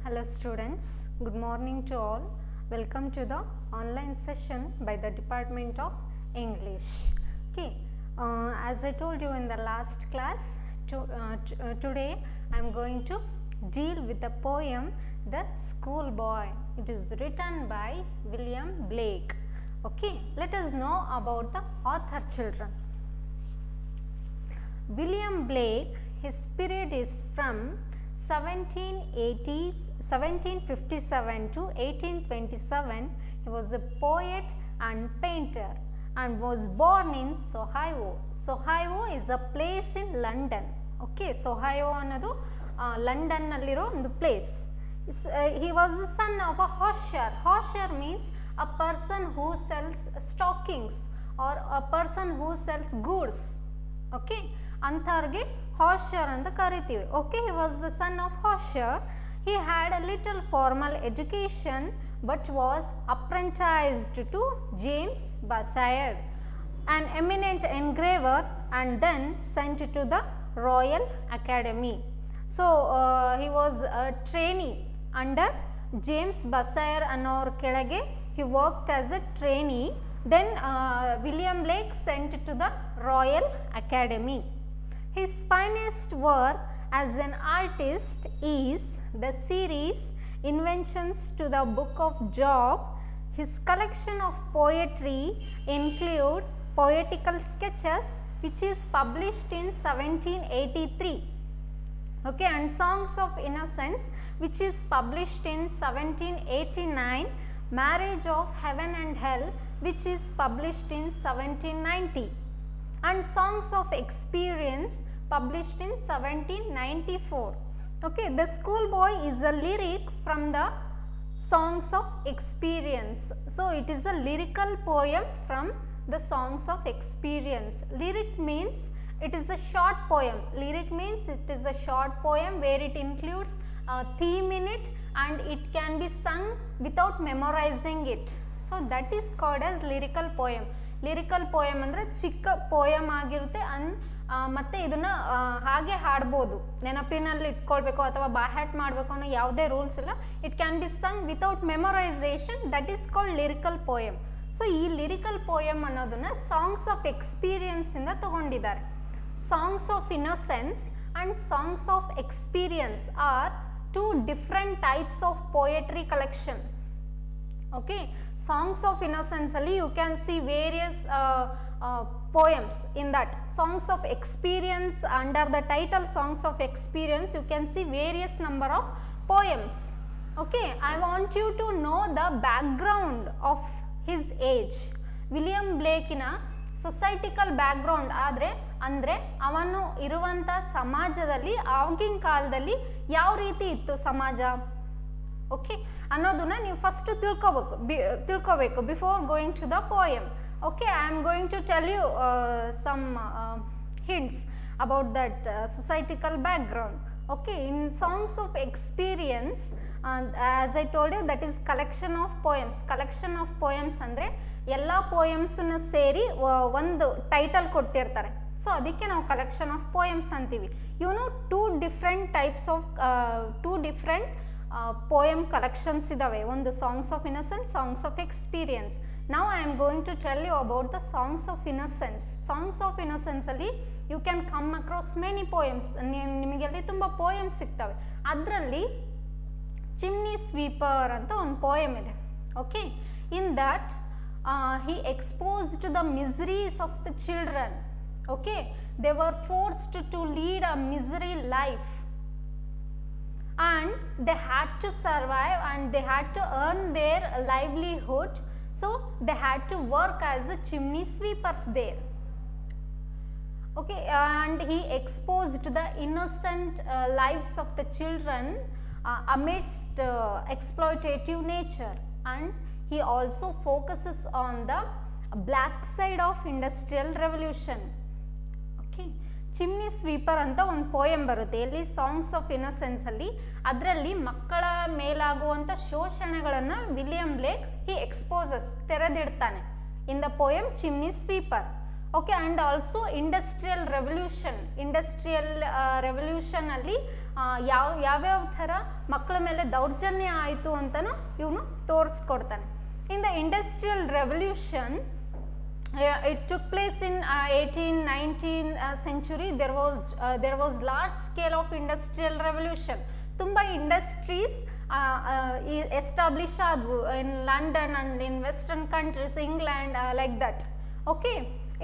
Hello students, good morning to all. Welcome to the online session by the Department of English. Okay, as I told you in the last class, today I am going to deal with the poem The Schoolboy. It is written by William Blake. Okay, let us know about the author children. William Blake, his period is from 1757 to 1827. He was a poet and painter and was born in Soho. Soho is a place in London. Okay, Soho annadu London nalliro ಒಂದು place. He was the son of a hosier. Hosier means a person who sells stockings or a person who sells goods. Okay, antharge hosier anta kariತೀವಿ. Okay, he was the son of hosier. He had a little formal education but was apprenticed to James Basire, an eminent engraver, and then sent to the Royal Academy. So he was a trainee under James Basire annor kelage he worked as a trainee. Then William Blake sent to the Royal Academy. His finest work as an artist is the series Inventions to the Book of Job. His collection of poetry include Poetical Sketches, which is published in 1783. Okay, and Songs of Innocence, which is published in 1789. Marriage of Heaven and Hell, which is published in 1790. And Songs of Experience, published in 1794. Okay, The Schoolboy is a lyric from the Songs of Experience. So it is a lyrical poem from the Songs of Experience. Lyric means it is a short poem. Lyric means it is a short poem where it includes a theme in it and it can be sung without memorizing it. So that is called as lyrical poem. Lyrical poem ಅಂದರೆ ಚಿಕ್ಕ poem ಆಗಿರುತ್ತೆ ಮತ್ತು ಇದನ್ನು ಹಾಗೆ ಹಾಡ್ಬೋದು, ನೆನಪಿನಲ್ಲಿ ಇಟ್ಕೊಳ್ಬೇಕು ಅಥವಾ ಬಾಹ್ಯಾಟ್ ಮಾಡಬೇಕು ಅನ್ನೋ ಯಾವುದೇ ರೂಲ್ಸ್ ಇಲ್ಲ. It can be sung without memorisation, that is called lyrical poem. So ಈ ಲಿರಿಕಲ್ ಪೋಯಮ್ ಅನ್ನೋದನ್ನು ಸಾಂಗ್ಸ್ ಆಫ್ ಎಕ್ಸ್ಪೀರಿಯನ್ಸಿಂದ ತಗೊಂಡಿದ್ದಾರೆ. Songs of innocence and songs of experience are two different types of poetry collection. Okay, Songs of Innocence alli you can see various poems in that. Songs of Experience, under the title Songs of Experience, you can see various number of poems. Okay, I want you to know the background of his age. William Blake na societal background ಆದರೆ ಅಂದರೆ ಅವನು ಇರುವಂಥ ಸಮಾಜದಲ್ಲಿ ಆಗಿನ ಕಾಲದಲ್ಲಿ ಯಾವ ರೀತಿ ಇತ್ತು ಸಮಾಜ, ಓಕೆ ಅನ್ನೋದನ್ನ ನೀವು ಫಸ್ಟ್ ತಿಳ್ಕೋಬೇಕು before going to the poem. Okay, I am going to tell you some hints about that societal background. Okay, in Songs of Experience, as I told you, that is collection of poems. Collection of poems ಅಂದರೆ ಎಲ್ಲ ಪೋಯಮ್ಸನ್ನ ಸೇರಿ ಒಂದು title ಕೊಟ್ಟಿರ್ತಾರೆ. So ಅದಕ್ಕೆ ನಾವು collection of poems ಅಂತೀವಿ. ಇವನು two different poem collections idave, ಒಂದು Songs of Innocence, Songs of Experience. Now I am going to tell you about the Songs of Innocence. Songs of Innocence ಅಲ್ಲಿ you can come across many poems. ನಿಮಗೆ ಅಲ್ಲಿ ತುಂಬ poems ಸಿಗ್ತವೆ. ಅದರಲ್ಲಿ chimney sweeper ಅಂತ ಒಂದು poem ಇದೆ. Okay, in that he exposed the miseries of the children. Okay, they were forced to lead a misery life and they had to survive and they had to earn their livelihood, so they had to work as a chimney sweepers there. Okay, and he exposed the innocent lives of the children amidst exploitative nature, and he also focuses on the black side of industrial revolution. Okay, chimney sweeper ಅಂತ ಒಂದು poem ಬರುತ್ತೆ ಎಲ್ಲಿ songs of innocence ಅಲ್ಲಿ. ಅದರಲ್ಲಿ ಮಕ್ಕಳ ಮೇಲಾಗುವಂಥ ಶೋಷಣೆಗಳನ್ನು William Blake he exposes ತೆರೆದಿಡ್ತಾನೆ in the poem chimney sweeper. Okay. And also industrial revolution ಅಲ್ಲಿ ಯಾವ್ಯಾವ ಥರ ಮಕ್ಕಳ ಮೇಲೆ ದೌರ್ಜನ್ಯ ಆಯಿತು ಅಂತಲೂ ಇವನು ತೋರಿಸ್ಕೊಡ್ತಾನೆ. In the industrial revolution it took place in 18-19 century. There was large scale of industrial revolution. ತುಂಬಾ ಇಂಡಸ್ಟ್ರೀಸ್ ಎಸ್ಟಾಬ್ಲಿಷ್ ಆದವು in London and in western countries, England, like that. Okay,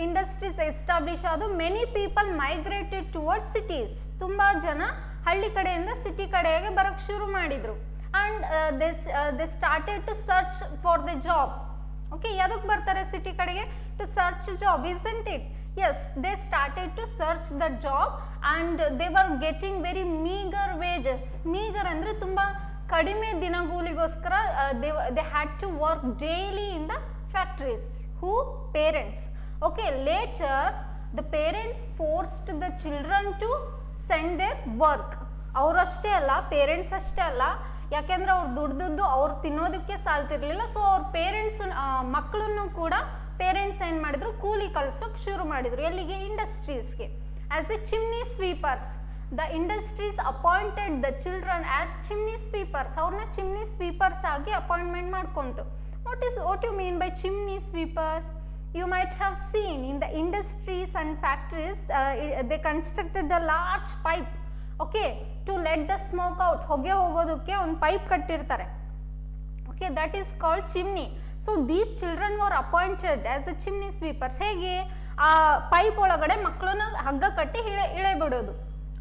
industries establish ಆದವು. Many people migrated towards cities. ತುಂಬ ಜನ ಹಳ್ಳಿ ಕಡೆಯಿಂದ city ಕಡೆಗೆ ಬರೋಕ್ಕೆ ಶುರು ಮಾಡಿದರು. And they started to search for the job. Okay, ಯಾವುದಕ್ಕೆ ಬರ್ತಾರೆ ಸಿಟಿ ಕಡೆಗೆ? To search job, isn't it? Yes, they started to search the job and they were getting very meager wages. Meager ಅಂದರೆ ತುಂಬ ಕಡಿಮೆ ದಿನಗೂಲಿಗೋಸ್ಕರ they had to work daily in the factories. Who? Parents. Okay, later the parents forced the children to send their work. ಅವರು ಅಷ್ಟೇ ಅಲ್ಲ, parents ಅಷ್ಟೇ ಅಲ್ಲ, ಯಾಕೆಂದರೆ ಅವ್ರು ದುಡ್ದು ಅವ್ರು ತಿನ್ನೋದಕ್ಕೆ ಸಾಲ್ತಿರ್ಲಿಲ್ಲ. ಸೊ ಅವ್ರ ಪೇರೆಂಟ್ಸ್ ಮಕ್ಕಳನ್ನು ಕೂಡ ಪೇರೆಂಟ್ಸ್ ಏನು ಮಾಡಿದ್ರು, ಕೂಲಿ ಕಳ್ಸೋಕೆ ಶುರು ಮಾಡಿದರು. ಎಲ್ಲಿಗೆ? ಇಂಡಸ್ಟ್ರೀಸ್ಗೆ. As a chimney sweepers, the industries appointed the children as chimney sweepers. ಅವ್ರನ್ನ ಚಿಮ್ನಿ ಸ್ವೀಪರ್ಸ್ ಆಗಿ ಅಪಾಯಿಂಟ್ಮೆಂಟ್ ಮಾಡ್ಕೊಂತು. What you mean by chimney sweepers? You might have seen in the industries and factories, they constructed a large pipe, okay, to let the smoke out. ಹೊಗೆ ಹೋಗೋದಕ್ಕೆ ಒಂದು pipe ಕಟ್ಟಿರ್ತಾರೆ. Okay, that is called chimney. So these children were appointed as a chimney sweepers. ಹೇಗೆ? ಆ pipe ಒಳಗಡೆ ಮಕ್ಕಳನ್ನ ಹಗ್ಗ ಕಟ್ಟಿ ಇಳೆ ಬಿಡೋದು.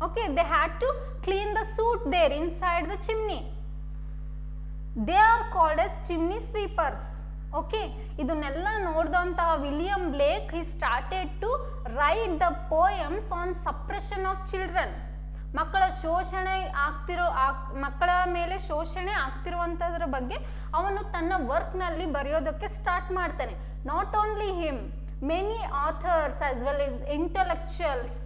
Okay, they had to clean the soot there inside the chimney. They are called as chimney sweepers. Okay, ಇದನ್ನೆಲ್ಲ ನೋಡಿದಂಥ William Blake he started to write the poems on suppression of children. ಮಕ್ಕಳ ಮೇಲೆ ಶೋಷಣೆ ಆಗ್ತಿರುವಂಥದ್ರ ಬಗ್ಗೆ ಅವನು ತನ್ನ ವರ್ಕ್ನಲ್ಲಿ ಬರೆಯೋದಕ್ಕೆ ಸ್ಟಾರ್ಟ್ ಮಾಡ್ತಾನೆ. Not only him, many authors as well as intellectuals,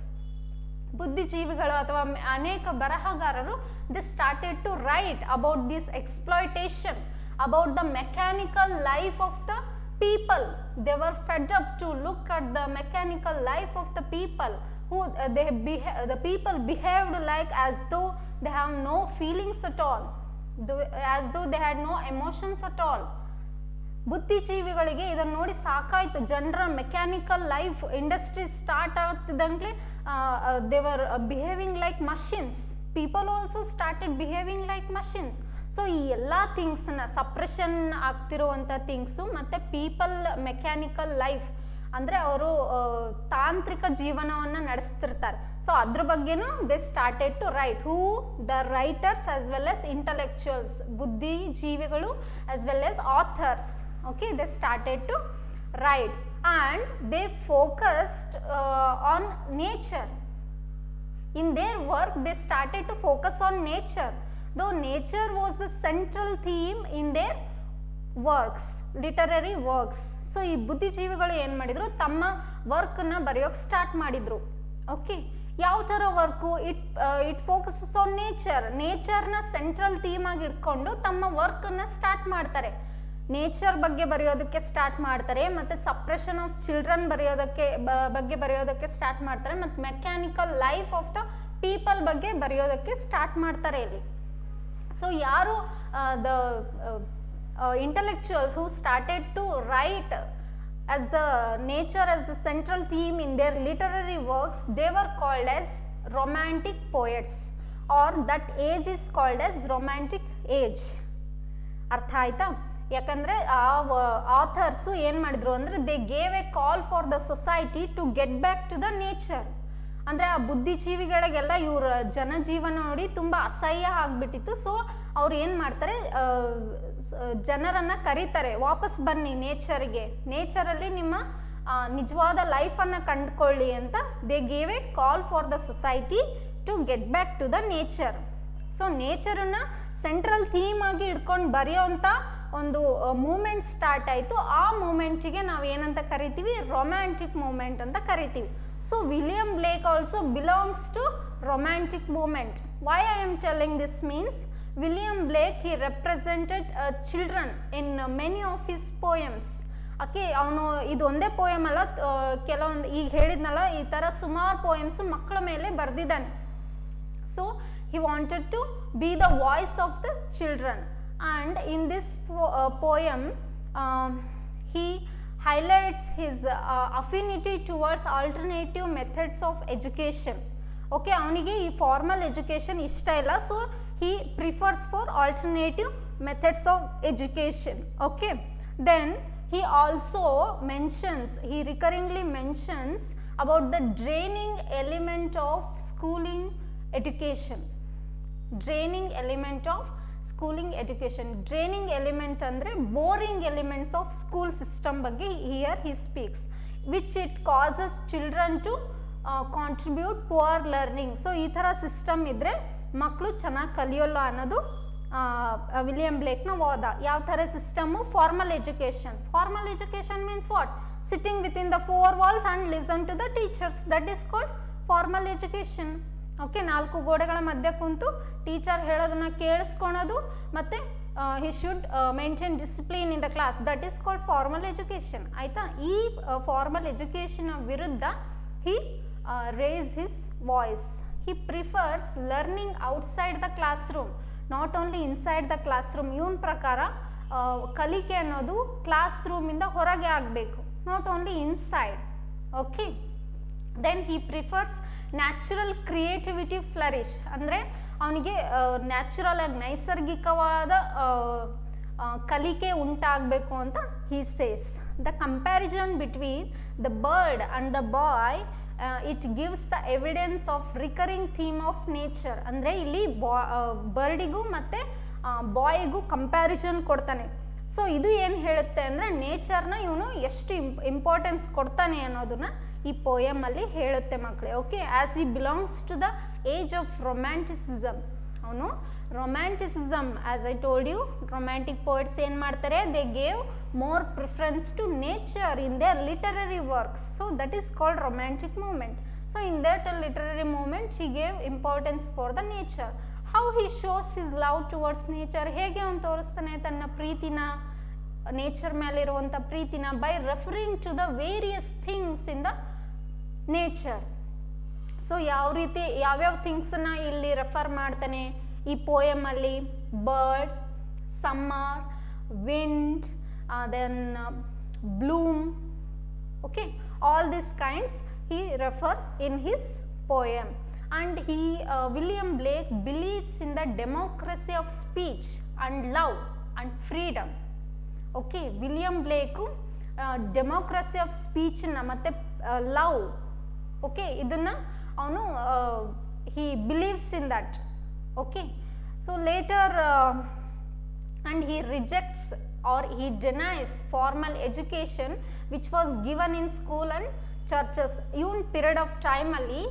ಬುದ್ಧಿಜೀವಿಗಳು ಅಥವಾ ಅನೇಕ ಬರಹಗಾರರು they started to write about this exploitation, about the mechanical life of the people. They were fed up to look at the mechanical life of the people who the people behaved like as though they have no feelings at all, as though they had no emotions at all. ಬುದ್ಧಿಜೀವಿಗಳಿಗೆ ಇದನ್ನು ನೋಡಿ ಸಾಕಾಯಿತು. ಜನರ mechanical life industry start ಆಗ್ತಿದ್ದಂಗೆ they were behaving like machines. People also started behaving like machines. So ಈ ಎಲ್ಲ ಥಿಂಗ್ಸನ್ನ, suppression ಆಗ್ತಿರುವಂಥ ಥಿಂಗ್ಸು ಮತ್ತು ಪೀಪಲ್ ಮೆಕ್ಯಾನಿಕಲ್ ಲೈಫ್ ಅಂದರೆ ಅವರು ತಾಂತ್ರಿಕ ಜೀವನವನ್ನು ನಡೆಸ್ತಿರ್ತಾರೆ. ಸೊ ಅದ್ರ ಬಗ್ಗೆನೂ they started to write. Who? The writers as well as intellectuals, ಬುದ್ಧಿಜೀವಿಗಳು as well as authors. Okay, they started to write and they focused on nature. In their work, they started to focus on nature. Though nature was the central theme in their works, literary works. So ಈ ಬುದ್ಧಿಜೀವಿಗಳು ಏನು ಮಾಡಿದ್ರು, ತಮ್ಮ ವರ್ಕನ್ನು ಬರೆಯೋಕ್ಕೆ start ಮಾಡಿದರು. Okay, ಯಾವ ಥರ work? It focuses on nature. ನೇಚರ್ನ central theme ಆಗಿ ಇಟ್ಕೊಂಡು ತಮ್ಮ ವರ್ಕನ್ನು ಸ್ಟಾರ್ಟ್ ಮಾಡ್ತಾರೆ. ನೇಚರ್ ಬಗ್ಗೆ ಬರೆಯೋದಕ್ಕೆ ಸ್ಟಾರ್ಟ್ ಮಾಡ್ತಾರೆ, ಮತ್ತು ಸಪ್ರೆಷನ್ ಆಫ್ ಚಿಲ್ಡ್ರನ್ ಬಗ್ಗೆ ಬರೆಯೋದಕ್ಕೆ ಸ್ಟಾರ್ಟ್ ಮಾಡ್ತಾರೆ, ಮತ್ತು mechanical life of the people ಬಗ್ಗೆ ಬರೆಯೋದಕ್ಕೆ ಸ್ಟಾರ್ಟ್ ಮಾಡ್ತಾರೆ ಇಲ್ಲಿ. ಸೊ ಯಾರು the intellectuals who started to write as the nature as the central theme in their literary works, they were called as romantic poets, or that age is called as romantic age. ಅರ್ಥ ಆಯ್ತಾ? ಯಾಕಂದರೆ ಆ authors ಏನು ಮಾಡಿದ್ರು ಅಂದರೆ they gave a call for the society to get back to the nature. ಅಂದರೆ ಆ ಬುದ್ಧಿಜೀವಿಗಳಿಗೆಲ್ಲ ಇವರ ಜನಜೀವನ ನೋಡಿ ತುಂಬ ಅಸಹ್ಯ ಆಗಿಬಿಟ್ಟಿತ್ತು. ಸೊ ಅವ್ರು ಏನು ಮಾಡ್ತಾರೆ, ಜನರನ್ನು ಕರೀತಾರೆ, ವಾಪಸ್ ಬನ್ನಿ ನೇಚರ್ಗೆ, ನೇಚರಲ್ಲಿ ನಿಮ್ಮ ನಿಜವಾದ ಲೈಫನ್ನು ಕಂಡುಕೊಳ್ಳಿ ಅಂತ. They gave a call for the society to get back to the nature. So ನೇಚರನ್ನು ಸೆಂಟ್ರಲ್ ಥೀಮ್ ಆಗಿ ಇಟ್ಕೊಂಡು ಬರೆಯೋಂಥ ಒಂದು ಮೂಮೆಂಟ್ ಸ್ಟಾರ್ಟ್ ಆಯಿತು. ಆ ಮೂಮೆಂಟಿಗೆ ನಾವು ಏನಂತ ಕರಿತೀವಿ, ರೊಮ್ಯಾಂಟಿಕ್ ಮೂಮೆಂಟ್ ಅಂತ ಕರಿತೀವಿ. So William Blake also belongs to romantic movement. Why I am telling this means, William Blake, he represented children in many of his poems. Okay. ಅವನು ಇದೊಂದೇ ಪೋಯಮ್ ಅಲ್ಲ, ಕೆಲವೊಂದು ಈಗ ಹೇಳಿದ್ನಲ್ಲ ಈ ಥರ ಸುಮಾರು ಪೋಯಮ್ಸ್ ಮಕ್ಕಳ ಮೇಲೆ ಬರೆದಿದ್ದಾನೆ. So he wanted to be the voice of the children, and in this poem he highlights his affinity towards alternative methods of education. Okay, ಅವನಿಗೆ ಈ ಫಾರ್ಮಲ್ ಎಜುಕೇಷನ್ ಇಷ್ಟ ಇಲ್ಲ, so he prefers for alternative methods of education. Okay, then he also mentions, he recurringly mentions about the draining element of schooling education. Draining element of schooling education. Draining element andre boring elements of school system ಬಗ್ಗೆ here he speaks, which it causes children to contribute poor learning. So ಈ ಥರ system ಇದ್ದರೆ ಮಕ್ಕಳು ಚೆನ್ನಾಗಿ ಕಲಿಯೋಲ್ಲ ಅನ್ನೋದು William ಬ್ಲೇಕ್ನ ವಾದ. ಯಾವ ಥರ system? Formal education. Formal education means what? Sitting with in the 4 walls and listen to the teachers, that is called formal education. Okay, 4 ಗೋಡೆಗಳ ಮಧ್ಯೆ ಕುಂತು ಟೀಚರ್ ಹೇಳೋದನ್ನ ಕೇಳಿಸ್ಕೊಳೋದು, ಮತ್ತು he should maintain discipline in the class, that is called formal education. ಆಯಿತಾ? ಈ formal education ವಿರುದ್ಧ he raise his voice. He prefers learning outside the classroom, not only inside the classroom. ಇವನ ಪ್ರಕಾರ ಕಲಿಕೆ ಅನ್ನೋದು ಕ್ಲಾಸ್ ರೂಮಿಂದ ಹೊರಗೆ ಆಗಬೇಕು, not only inside. Okay, then he prefers natural creativity flourish. ಅಂದರೆ ಅವನಿಗೆ ನ್ಯಾಚುರಲ್ ಆಗಿ ನೈಸರ್ಗಿಕವಾದ ಕಲಿಕೆ ಉಂಟಾಗಬೇಕು ಅಂತ he says. The comparison between the bird and the boy it gives the evidence of recurring theme of nature. ಅಂದರೆ ಇಲ್ಲಿ ಬರ್ಡಿಗೂ ಮತ್ತು ಬಾಯ್ಗೂ ಕಂಪ್ಯಾರಿಸನ್ ಕೊಡ್ತಾನೆ. ಸೊ ಇದು ಏನು ಹೇಳುತ್ತೆ ಅಂದರೆ ನೇಚರ್ನ ಇವನು ಎಷ್ಟು ಇಂಪಾರ್ಟೆನ್ಸ್ ಕೊಡ್ತಾನೆ ಅನ್ನೋದನ್ನ ಈ ಪೋಯಮಲ್ಲಿ ಹೇಳುತ್ತೆ ಮಕ್ಕಳೇ. ಓಕೆ, ಆ್ಯಸ್ ಈ belongs to the age of romanticism. ಅವನು romanticism, as I told you, romantic poets ಏನು ಮಾಡ್ತಾರೆ? They gave more preference to nature in their literary works, so that is called romantic movement. So in that literary movement he gave importance for the nature. How he shows his love towards nature? ಹೇಗೆ ಅವನು ತೋರಿಸ್ತಾನೆ ತನ್ನ ಪ್ರೀತಿನ, nature ಮೇಲೆ ಇರುವಂಥ ಪ್ರೀತಿನ? by referring to the various things in the nature. So ಯಾವ ರೀತಿ ಯಾವ್ಯಾವ ಥಿಂಗ್ಸನ್ನ ಇಲ್ಲಿ ರೆಫರ್ ಮಾಡ್ತಾನೆ ಈ ಪೋಯಮಲ್ಲಿ? Bird, summer, wind, then bloom. Okay, all these kinds he refer in his poem. And he William Blake believes in the democracy of speech and love and freedom. Okay, William Blake democracy of speech na matte love, okay, idunna avanu he believes in that. Okay, so later and he rejects or he denies formal education which was given in school and churches. Even period of time alli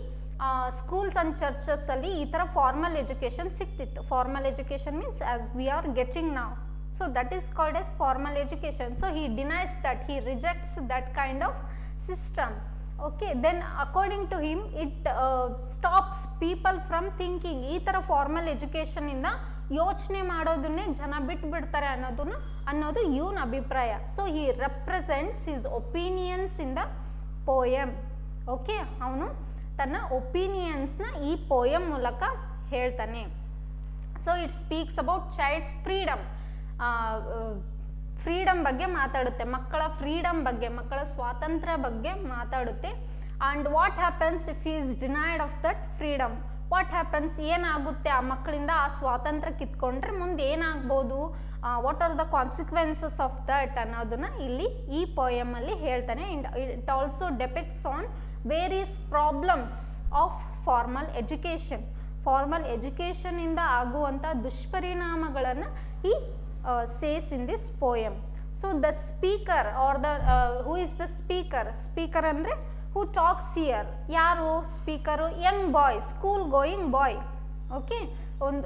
schools and churches alli ee tara formal education ಸಿಕ್ತಿತ್ತು. Formal education means as we are getting now, so that is called as formal education. So he denies that, he rejects that kind of system. Okay, then according to him it stops people from thinking. ಈ ಥರ formal ಎಜುಕೇಷನಿಂದ ಯೋಚನೆ ಮಾಡೋದನ್ನೇ ಜನ ಬಿಟ್ಬಿಡ್ತಾರೆ ಅನ್ನೋದು ಇವನ ಅಭಿಪ್ರಾಯ. So he represents his opinions in the poem. Okay, ಅವನು ತನ್ನ ಒಪಿನಿಯನ್ಸ್ನ ಈ ಪೋಯಮ್ ಮೂಲಕ ಹೇಳ್ತಾನೆ. So it speaks about childs freedom. Freedom ಬಗ್ಗೆ ಮಾತಾಡುತ್ತೆ, ಮಕ್ಕಳ ಫ್ರೀಡಮ್ ಬಗ್ಗೆ, ಮಕ್ಕಳ ಸ್ವಾತಂತ್ರ್ಯ ಬಗ್ಗೆ ಮಾತಾಡುತ್ತೆ. And what happens if he is denied of that freedom? What happens, ಏನಾಗುತ್ತೆ ಆ ಮಕ್ಕಳಿಂದ ಆ ಸ್ವಾತಂತ್ರ್ಯ ಕಿತ್ಕೊಂಡ್ರೆ ಮುಂದೆ ಏನಾಗ್ಬೋದು, what are the consequences of that ಅನ್ನೋದನ್ನ ಇಲ್ಲಿ ಈ ಪೋಯಮಲ್ಲಿ ಹೇಳ್ತಾನೆ. And it also ಡೆಪಿಕ್ಟ್ಸ್ on various problems of formal education. Formal ಎಜುಕೇಷನಿಂದ ಆಗುವಂಥ ದುಷ್ಪರಿಣಾಮಗಳನ್ನು ಈ says in this poem. So the speaker or the who is the speaker? Speaker andre who talks here. Yaru speaker? Young boy, school going boy. Okay,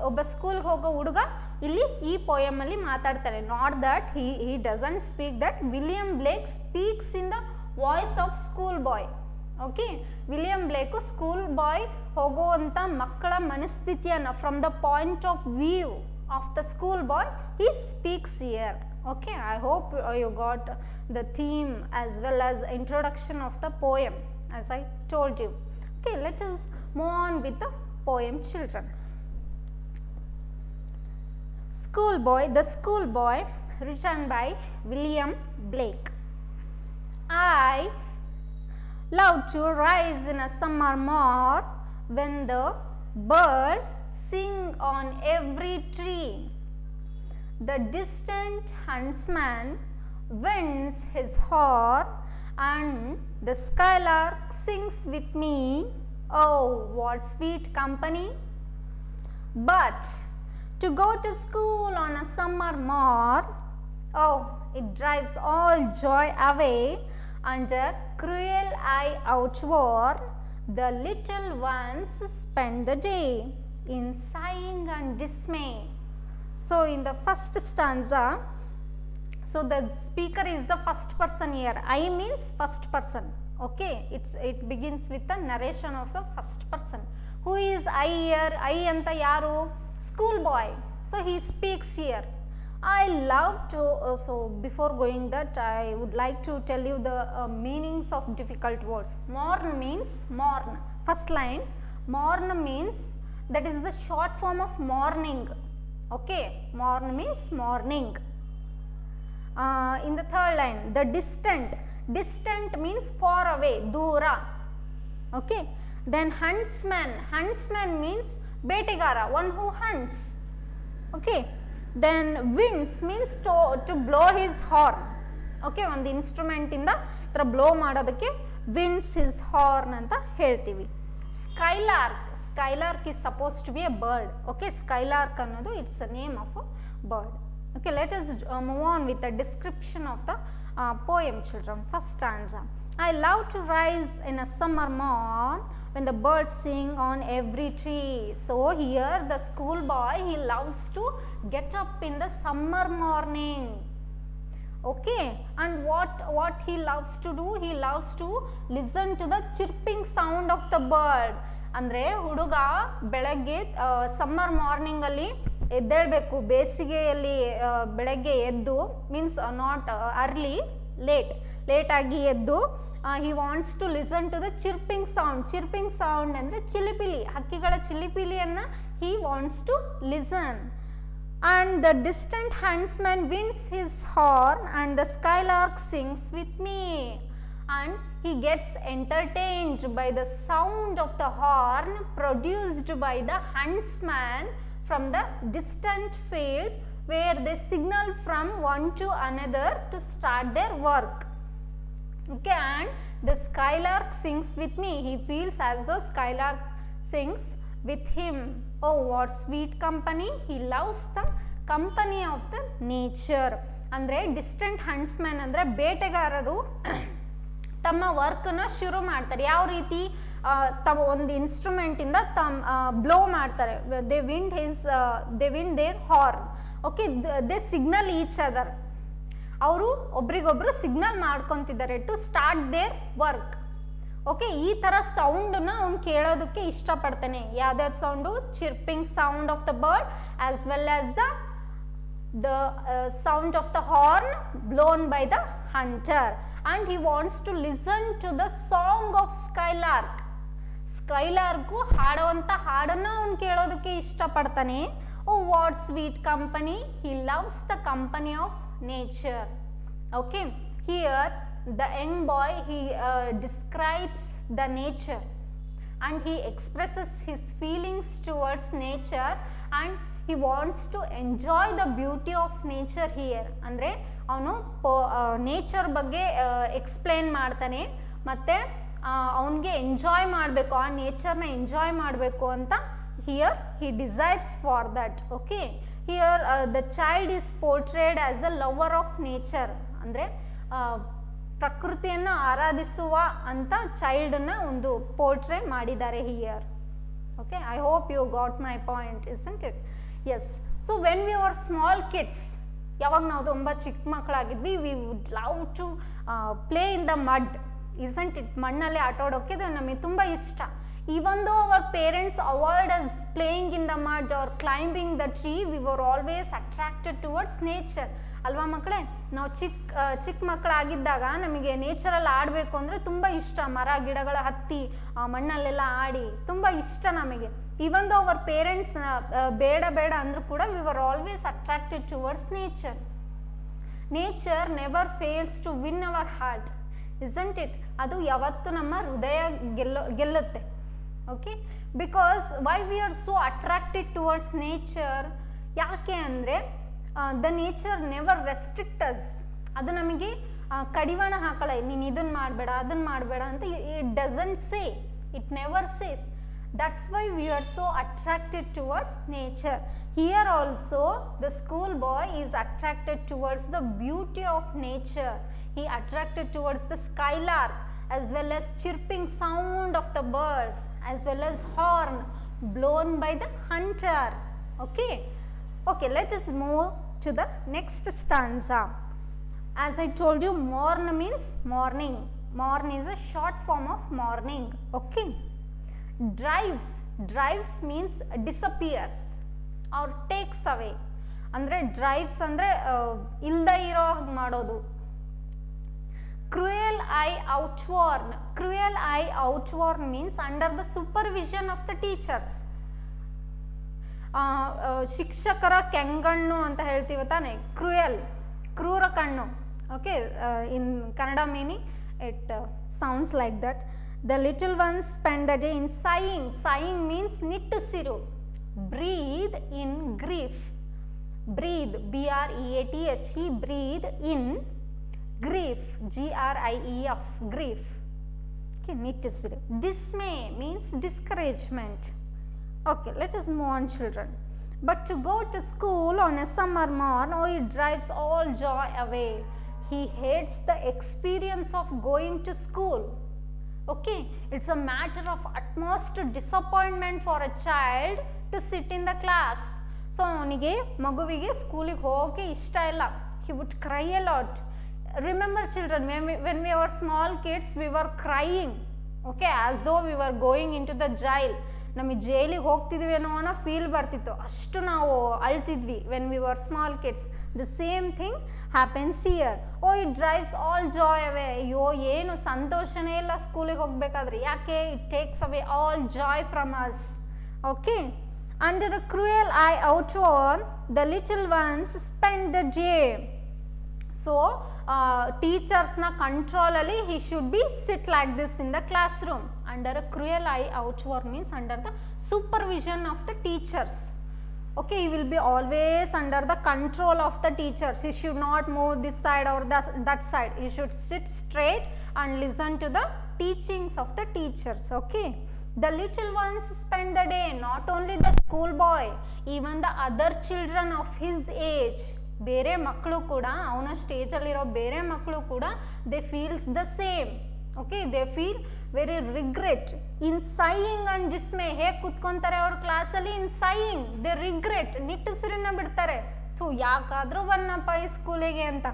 ಒಬ್ಬ school ಹೋಗೋ ಹುಡುಗ ಇಲ್ಲಿ ಈ poem ಅಲ್ಲಿ ಮಾತಾಡ್ತಾನೆ. Not that he doesn't speak that. William Blake speaks in the voice of school boy. Okay, William Blake school boy ಹೋಗುವಂಥ ಮಕ್ಕಳ ಮನಸ್ಥಿತಿಯನ್ನು from the point of view of the school boy he speaks here. Okay, I hope you got the theme as well as introduction of the poem as I told you. Okay, let us move on with the poem, children. Schoolboy, the Schoolboy, written by William Blake. I love to rise in a summer morn when the birds sing on every tree. The distant huntsman winds his horn and the skylark sings with me. Oh, what sweet company! But to go to school on a summer morn, oh, it drives all joy away. Under cruel eye outworn, the little ones spend the day in sighing and dismay. So in the first stanza, so the speaker is the first person here. I means first person. Okay, it begins with the narration of the first person. Who is I here? I anta yaru? Schoolboy. So he speaks here. I love to, so before going that, I would like to tell you the meanings of difficult words. Morn means morn. First line, morn means, that is the short form of morning. Okay, morn means morning. In the third line, the distant. Distant means far away, dura. Okay, then huntsman. Huntsman means betegara, one who hunts. Okay, then winds means to blow his horn. Okay, ಒಂದು instrument ಇಂದ ಈ ಥರ blow ಮಾಡೋದಕ್ಕೆ wins his horn ಅಂತ ಹೇಳ್ತೀವಿ. ಸ್ಕೈಲಾರ್ಕ್. Skylark is supposed to be a bird. Okay, skylark ಅನ್ನೋದು it's the name of a bird. Okay, let us move on with the description of the poem, children. First stanza. I love to rise in a summer morn when the birds sing on every tree. So here the schoolboy, he loves to get up in the summer morning. Okay, and what he loves to do? He loves to listen to the chirping sound of the bird. ಅಂದರೆ ಹುಡುಗ ಬೆಳಗ್ಗೆ summer ಮಾರ್ನಿಂಗಲ್ಲಿ ಎದ್ದೇಳಬೇಕು. ಬೇಸಿಗೆಯಲ್ಲಿ ಬೆಳಗ್ಗೆ ಎದ್ದು means not early, ಲೇಟಾಗಿ ಎದ್ದು he wants to listen to the chirping sound. Chirping sound ಅಂದರೆ ಚಿಲಿಪಿಲಿ, ಹಕ್ಕಿಗಳ ಚಿಲಿಪಿಲಿಯನ್ನು he wants to listen. And the distant huntsman winds his horn and the skylark sings with me. And he gets entertained by the sound of the horn produced by the huntsman from the distant field where they signal from one to another to start their work. Okay, and the skylark sings with me. He feels as though skylark sings with him. Oh, what sweet company! He loves the company of the nature. ಅಂದರೆ distant ಹಂಟ್ಸ್ಮ್ಯಾನ್ ಅಂದರೆ ಬೇಟೆಗಾರರು ತಮ್ಮ ವರ್ಕ್ನ ಶುರು ಮಾಡ್ತಾರೆ. ಯಾವ ರೀತಿ ತಮ್ಮ ಒಂದು ಇನ್ಸ್ಟ್ರೂಮೆಂಟಿಂದ ಬ್ಲೋ ಮಾಡ್ತಾರೆ. They wind their horn. Okay, they signal each other. ಅವರು ಒಬ್ರಿಗೊಬ್ರು ಸಿಗ್ನಲ್ ಮಾಡ್ಕೊತಿದ್ದಾರೆ to start their work. Okay, ಈ ಥರ ಸೌಂಡನ್ನ ಅವ್ನು ಕೇಳೋದಕ್ಕೆ ಇಷ್ಟಪಡ್ತಾನೆ. ಯಾವ್ದಾವ್ದು sound? Chirping sound of the bird as well as the sound of the horn blown by the hunter. And he wants to listen to the song of skylark. ಸ್ಕೈಲಾರ್ಕು ಹಾಡುವಂಥ ಹಾಡನ್ನು ಅವನು ಕೇಳೋದಕ್ಕೆ ಇಷ್ಟಪಡ್ತಾನೆ. Oh, what sweet company! He loves the company of nature. Okay, here the young boy, he describes the nature and he expresses his feelings towards nature and he wants to enjoy the beauty of nature here. ಅಂದರೆ ಅವನು nature ಬಗ್ಗೆ explain ಮಾಡ್ತಾನೆ ಮತ್ತು ಅವನಿಗೆ enjoy ಮಾಡಬೇಕು, ಆ ನೇಚರ್ನ enjoy ಮಾಡಬೇಕು ಅಂತ here he desires for that. Okay, here the child is portrayed as a lover of nature. ಅಂದರೆ ಪ್ರಕೃತಿಯನ್ನು ಆರಾಧಿಸುವ ಅಂತ ಚೈಲ್ಡನ್ನ ಒಂದು ಪೋರ್ಟ್ರೇ ಮಾಡಿದ್ದಾರೆ here. Okay, I hope you got my point, isn't it? Yes. So when we were small kids, ಯಾವಾಗ ನಾವು ತುಂಬ ಚಿಕ್ಕ ಮಕ್ಕಳಾಗಿದ್ವಿ, we would love to play in the mud, isn't it? ಮಣ್ಣಲ್ಲಿ ಆಟಾಡೋಕ್ಕೆ ನಮಗೆ ತುಂಬ ಇಷ್ಟ. Even though our parents avoid us playing in the mud or climbing the tree, we were always attracted towards nature. ಅಲ್ವಾ ಮಕ್ಕಳೇ? ನಾವು ಚಿಕ್ಕ ಮಕ್ಕಳಾಗಿದ್ದಾಗ ನಮಗೆ ನೇಚರಲ್ಲಿ ಆಡಬೇಕು ಅಂದರೆ ತುಂಬ ಇಷ್ಟ. ಮರ ಗಿಡಗಳ ಹತ್ತಿ ಮಣ್ಣಲ್ಲೆಲ್ಲ ಆಡಿ ತುಂಬ ಇಷ್ಟ ನಮಗೆ. ಈವನ್ ದೋ ಅವರ್ ಪೇರೆಂಟ್ಸ್ ಬೇಡ ಬೇಡ ಅಂದರೂ ಕೂಡ we were always attracted towards nature. Nature never fails to win our heart, isn't it? ಅದು ಯಾವತ್ತು ನಮ್ಮ ಹೃದಯ ಗೆಲ್ಲುತ್ತೆ. Okay, because why we are so attracted towards nature? ಯಾಕೆ ಅಂದರೆ ದ ನೇಚರ್ ನೆವರ್ ರೆಸ್ಟ್ರಿಕ್ಟಸ್. ಅದು ನಮಗೆ ಕಡಿವಾಣ ಹಾಕಲ್ಲ, ನೀನು ಇದನ್ನು ಮಾಡಬೇಡ ಅದನ್ನು ಮಾಡಬೇಡ ಅಂತ. It doesn't say, it never says. That's why we are so attracted towards nature. Here also the school boy is attracted towards the beauty of nature. He attracted towards the skylark, as well as chirping sound of the birds, as well as horn blown by the hunter. Okay, let us move to the next stanza. As I told you, morn means morning. Morn is a short form of morning. Okay, drives means disappears or takes away. ಅಂದರೆ drives ಅಂದರೆ ಇಲ್ದ ಇರೋ ಹಾಗೆ ಮಾಡೋದು. cruel eye outworn means under the supervision of the teachers. ಶಿಕ್ಷಕರ ಕೆಂಗಣ್ಣು ಅಂತ ಹೇಳ್ತೀವಿ ತಾನೆ, ಕ್ರೂರ ಕಣ್ಣು. Okay, in Kannada meaning it sounds like that. The little ones spend the day in sighing. Sighing means ನಿಟ್ಟುಸಿರು. Breathe in grief. Breathe, B-R-E-A-T-H-E, breathe in grief, G-R-I-E-F, grief. Okay, ನಿಟ್ಟುಸಿರು. Dismay means discouragement. Okay, let us move on, children. But to go to school on a summer morn, oh, it drives all joy away. He hates the experience of going to school. Okay, it's a matter of utmost disappointment for a child to sit in the class. So ಅವನಿಗೆ ಮಗುವಿಗೆ ಸ್ಕೂಲಿಗೆ ಹೋಗೋಕೆ ಇಷ್ಟ ಇಲ್ಲ. He would cry a lot. Remember children, when we were small kids, we were crying, okay, as though we were going into the jail. ನಮಗೆ ಜೈಲಿಗೆ ಹೋಗ್ತಿದ್ವೇನೋ ಅನ್ನೋ feel ಬರ್ತಿತ್ತು, ಅಷ್ಟು ನಾವು ಅಳ್ತಿದ್ವಿ when we were small kids. The same thing happens here. Oh, it drives all joy away. ಅಯ್ಯೋ, ಏನು ಸಂತೋಷನೇ ಇಲ್ಲ ಸ್ಕೂಲಿಗೆ ಹೋಗಬೇಕಾದ್ರೆ. ಯಾಕೆ? It takes away all joy from us. Okay, under a cruel eye outworn the little ones spend the day. So ಟೀಚರ್ಸ್ನ ಕಂಟ್ರೋಲಲ್ಲಿ he should be sit like this in the classroom. Under a cruel eye outward means under the supervision of the teachers. Okay, he will be always under the control of the teachers. He should not move this side or that side. He should sit straight and listen to the teachings of the teachers. Okay, the little ones spend the day, not only the school boy, even the other children of his age. ಬೇರೆ ಮಕ್ಕಳು ಕೂಡ, ಅವನ ಸ್ಟೇಜಲ್ಲಿರೋ ಬೇರೆ ಮಕ್ಕಳು ಕೂಡ, they feels the same. Okay, they feel very regret in sighing and dismay. ಹೇಗೆ ಕುತ್ಕೊಂತಾರೆ ಅವ್ರ ಕ್ಲಾಸಲ್ಲಿ? ಇನ್ ಸೈಯಿಂಗ್, ದೇ ರಿಗ್ರೆಟ್, ನಿಟ್ಟುಸಿರನ್ನ ಬಿಡ್ತಾರೆ, ಥೂ ಯಾಕಾದರೂ ಬನ್ನಪ್ಪ ಈ ಸ್ಕೂಲಿಗೆ ಅಂತ.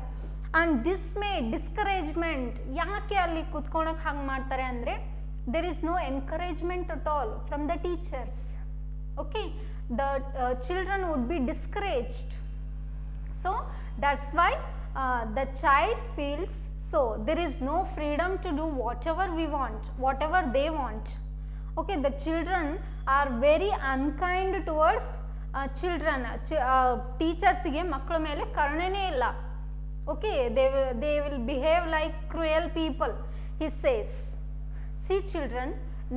And dismay, discouragement. ಯಾಕೆ ಅಲ್ಲಿ ಕುತ್ಕೊಳಕ್ಕೆ ಹಾಗೆ ಮಾಡ್ತಾರೆ ಅಂದರೆ, there is no encouragement at all from the teachers. Okay, the children would be discouraged. So that's why the child feels so. There is no freedom to do whatever we want, whatever they want. Okay, the children are very unkind towards children. Teachers ಗೆ ಮಕ್ಕಳ ಮೇಲೆ ಕರುಣೆನೇ ಇಲ್ಲ. Okay, they will behave like cruel people, he says. See children,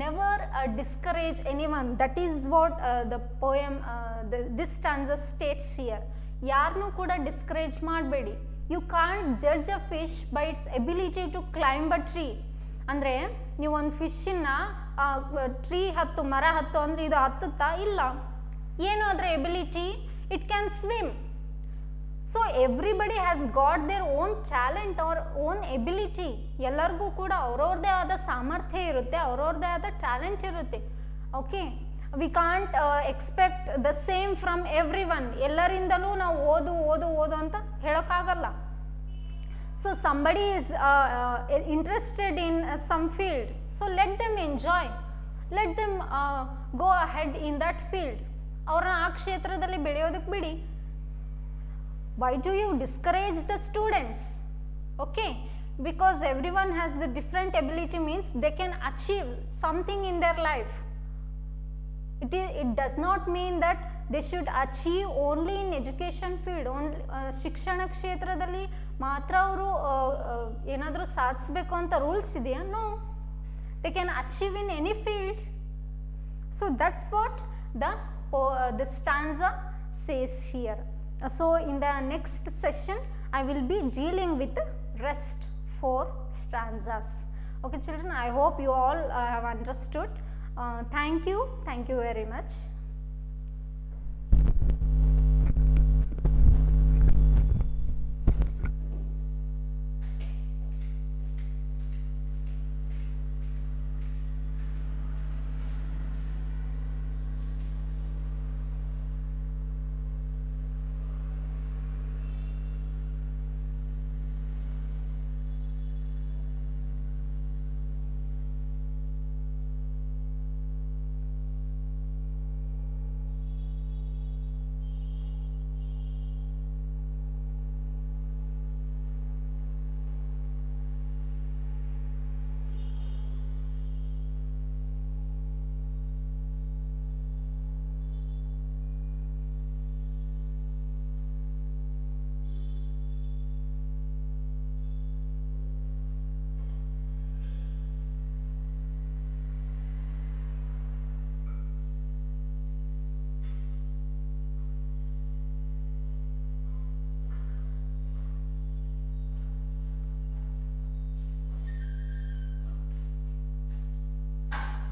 never discourage anyone. That is what the poem, this stanza states here. ಯಾರನ್ನೂ ಕೂಡ discourage ಮಾಡಬೇಡಿ. You can't judge a fish by its ability to climb a tree. ಅಂದರೆ ನೀವೊಂದು ಫಿಶನ್ನ tree ಹತ್ತು, ಮರ ಹತ್ತು ಅಂದರೆ ಇದು ಹತ್ತುತ್ತಾ? ಇಲ್ಲ. ಏನು ಅದರ ability? It can swim. So everybody has got their own talent or own ability. ಎಲ್ಲರಿಗೂ ಕೂಡ ಅವ್ರವ್ರದ್ದೇ ಆದ ಸಾಮರ್ಥ್ಯ ಇರುತ್ತೆ, ಅವ್ರವ್ರದ್ದೇ ಆದ ಟ್ಯಾಲೆಂಟ್ ಇರುತ್ತೆ. Okay, we can't expect the same from everyone. ಎಲ್ಲರಿಂದಲೂ ನಾವು ಓದು ಅಂತ ಹೇಳೋಕ್ಕಾಗಲ್ಲ. So somebody is interested in some field, so let them enjoy, let them go ahead in that field. ಅವ್ರನ್ನ ಆ ಕ್ಷೇತ್ರದಲ್ಲಿ ಬೆಳೆಯೋದಕ್ಕೆ ಬಿಡಿ. Why do you discourage the students? Okay, because everyone has the different ability means they can achieve something in their life. It does not mean that they should achieve only in education field. Only ಶಿಕ್ಷಣ ಕ್ಷೇತ್ರದಲ್ಲಿ ಮಾತ್ರ ಅವರು ಏನಾದರೂ ಸಾಧಿಸಬೇಕು ಅಂತ rules ಇದೆಯಾ? No, they can achieve in any field. So that's what the stanza says here. So in the next session I will be dealing with the rest 4 stanzas. Okay children, I hope you all have understood. Thank you very much.